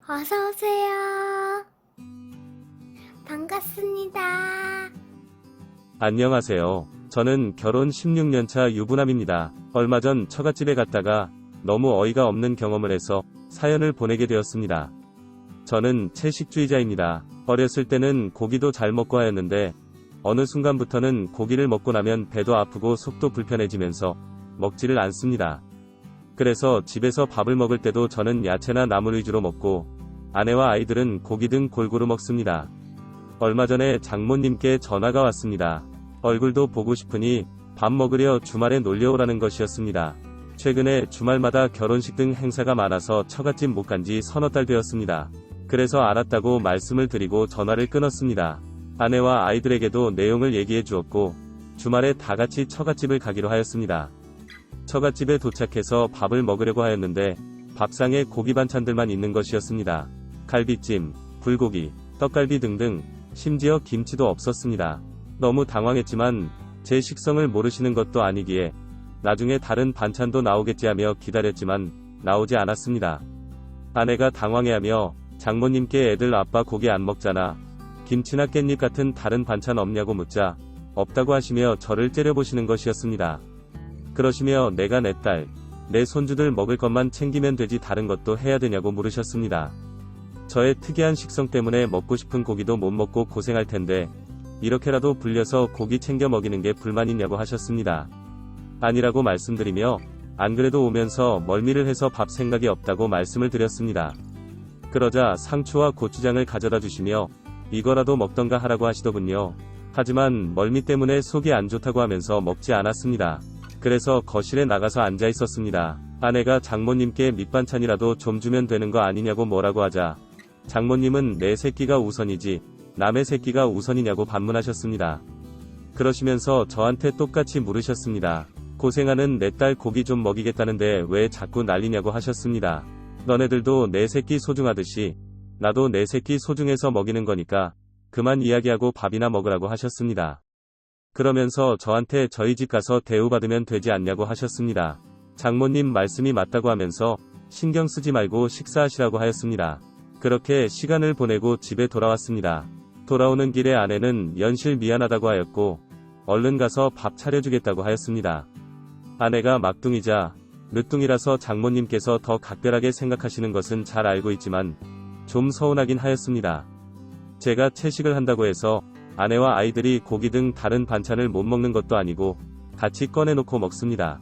어서 오세요. 반갑습니다. 안녕하세요. 저는 결혼 16년차 유부남입니다. 얼마 전 처갓집에 갔다가 너무 어이가 없는 경험을 해서 사연을 보내게 되었습니다. 저는 채식주의자입니다. 어렸을 때는 고기도 잘 먹고 하였는데 어느 순간부터는 고기를 먹고 나면 배도 아프고 속도 불편해지면서 먹지를 않습니다. 그래서 집에서 밥을 먹을 때도 저는 야채나 나물 위주로 먹고 아내와 아이들은 고기 등 골고루 먹습니다. 얼마 전에 장모님께 전화가 왔습니다. 얼굴도 보고 싶으니 밥 먹으려 주말에 놀려오라는 것이었습니다. 최근에 주말마다 결혼식 등 행사가 많아서 처갓집 못 간 지 서너 달 되었습니다. 그래서 알았다고 말씀을 드리고 전화를 끊었습니다. 아내와 아이들에게도 내용을 얘기해 주었고 주말에 다 같이 처갓집을 가기로 하였습니다. 처갓집에 도착해서 밥을 먹으려고 하였는데 밥상에 고기 반찬들만 있는 것이었습니다. 갈비찜, 불고기, 떡갈비 등등 심지어 김치도 없었습니다. 너무 당황했지만 제 식성을 모르시는 것도 아니기에 나중에 다른 반찬도 나오겠지 하며 기다렸지만 나오지 않았습니다. 아내가 당황해하며 장모님께 애들 아빠 고기 안 먹잖아. 김치나 깻잎 같은 다른 반찬 없냐고 묻자 없다고 하시며 저를 째려보시는 것이었습니다. 그러시며 내가 내 딸, 내 손주들 먹을 것만 챙기면 되지 다른 것도 해야 되냐고 물으셨습니다. 저의 특이한 식성 때문에 먹고 싶은 고기도 못 먹고 고생할 텐데 이렇게라도 불려서 고기 챙겨 먹이는 게 불만이냐고 하셨습니다. 아니라고 말씀드리며 안 그래도 오면서 멀미를 해서 밥 생각이 없다고 말씀을 드렸습니다. 그러자 상추와 고추장을 가져다 주시며 이거라도 먹던가 하라고 하시더군요. 하지만 멀미 때문에 속이 안 좋다고 하면서 먹지 않았습니다. 그래서 거실에 나가서 앉아 있었습니다. 아내가 장모님께 밑반찬이라도 좀 주면 되는 거 아니냐고 뭐라고 하자 장모님은 내 새끼가 우선이지 남의 새끼가 우선이냐고 반문하셨습니다. 그러시면서 저한테 똑같이 물으셨습니다. 고생하는 내 딸 고기 좀 먹이겠다는데 왜 자꾸 난리냐고 하셨습니다. 너네들도 내 새끼 소중하듯이 나도 내 새끼 소중해서 먹이는 거니까 그만 이야기하고 밥이나 먹으라고 하셨습니다. 그러면서 저한테 저희 집 가서 대우받으면 되지 않냐고 하셨습니다. 장모님 말씀이 맞다고 하면서 신경 쓰지 말고 식사하시라고 하였습니다. 그렇게 시간을 보내고 집에 돌아왔습니다. 돌아오는 길에 아내는 연실 미안하다고 하였고 얼른 가서 밥 차려주겠다고 하였습니다. 아내가 막둥이자 늦둥이라서 장모님께서 더 각별하게 생각하시는 것은 잘 알고 있지만 좀 서운하긴 하였습니다. 제가 채식을 한다고 해서 아내와 아이들이 고기 등 다른 반찬을 못 먹는 것도 아니고 같이 꺼내놓고 먹습니다.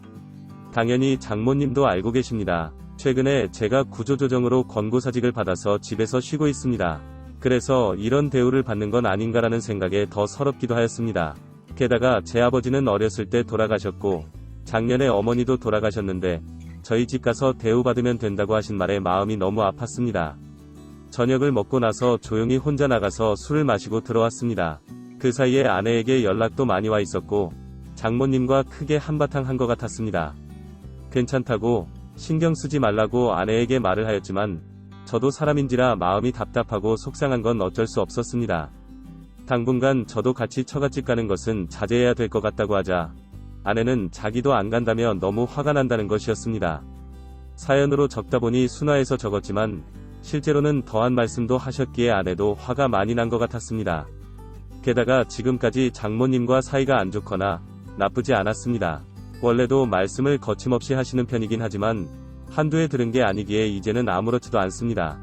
당연히 장모님도 알고 계십니다. 최근에 제가 구조조정으로 권고사직을 받아서 집에서 쉬고 있습니다. 그래서 이런 대우를 받는 건 아닌가라는 생각에 더 서럽기도 하였습니다. 게다가 제 아버지는 어렸을 때 돌아가셨고 작년에 어머니도 돌아가셨는데 저희 집 가서 대우받으면 된다고 하신 말에 마음이 너무 아팠습니다. 저녁을 먹고 나서 조용히 혼자 나가서 술을 마시고 들어왔습니다. 그 사이에 아내에게 연락도 많이 와 있었고 장모님과 크게 한바탕 한 것 같았습니다. 괜찮다고 신경 쓰지 말라고 아내에게 말을 하였지만 저도 사람인지라 마음이 답답하고 속상한 건 어쩔 수 없었습니다. 당분간 저도 같이 처갓집 가는 것은 자제해야 될 것 같다고 하자 아내는 자기도 안 간다며 너무 화가 난다는 것이었습니다. 사연으로 적다 보니 순화해서 적었지만 실제로는 더한 말씀도 하셨기에 아내도 화가 많이 난 것 같았습니다. 게다가 지금까지 장모님과 사이가 안 좋거나 나쁘지 않았습니다. 원래도 말씀을 거침없이 하시는 편이긴 하지만 한두 해 들은 게 아니기에 이제는 아무렇지도 않습니다.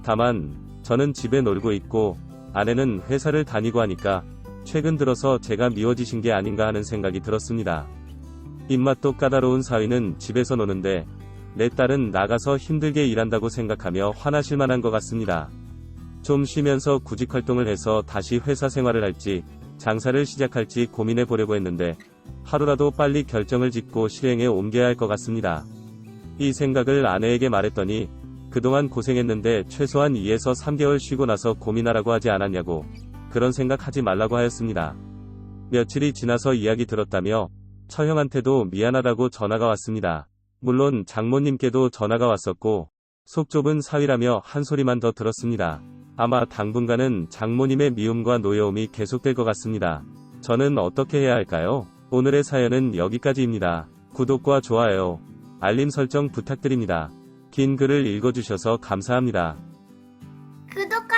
다만 저는 집에 놀고 있고 아내는 회사를 다니고 하니까 최근 들어서 제가 미워지신 게 아닌가 하는 생각이 들었습니다. 입맛도 까다로운 사위는 집에서 노는데 내 딸은 나가서 힘들게 일한다고 생각하며 화나실 만한 것 같습니다. 좀 쉬면서 구직활동을 해서 다시 회사 생활을 할지 장사를 시작할지 고민해 보려고 했는데 하루라도 빨리 결정을 짓고 실행에 옮겨야 할 것 같습니다. 이 생각을 아내에게 말했더니 그동안 고생했는데 최소한 2에서 3개월 쉬고 나서 고민하라고 하지 않았냐고 그런 생각 하지 말라고 하였습니다. 며칠이 지나서 이야기 들었다며 처형한테도 미안하다고 전화가 왔습니다. 물론 장모님께도 전화가 왔었고 속 좁은 사위라며 한 소리만 더 들었습니다. 아마 당분간은 장모님의 미움과 노여움이 계속될 것 같습니다. 저는 어떻게 해야 할까요? 오늘의 사연은 여기까지입니다. 구독과 좋아요, 알림 설정 부탁드립니다. 긴 글을 읽어주셔서 감사합니다.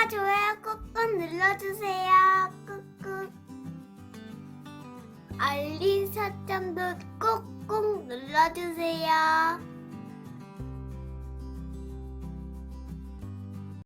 좋아요 꾹꾹 눌러주세요. 꾹꾹. 알림 설정도 꾹꾹 눌러주세요.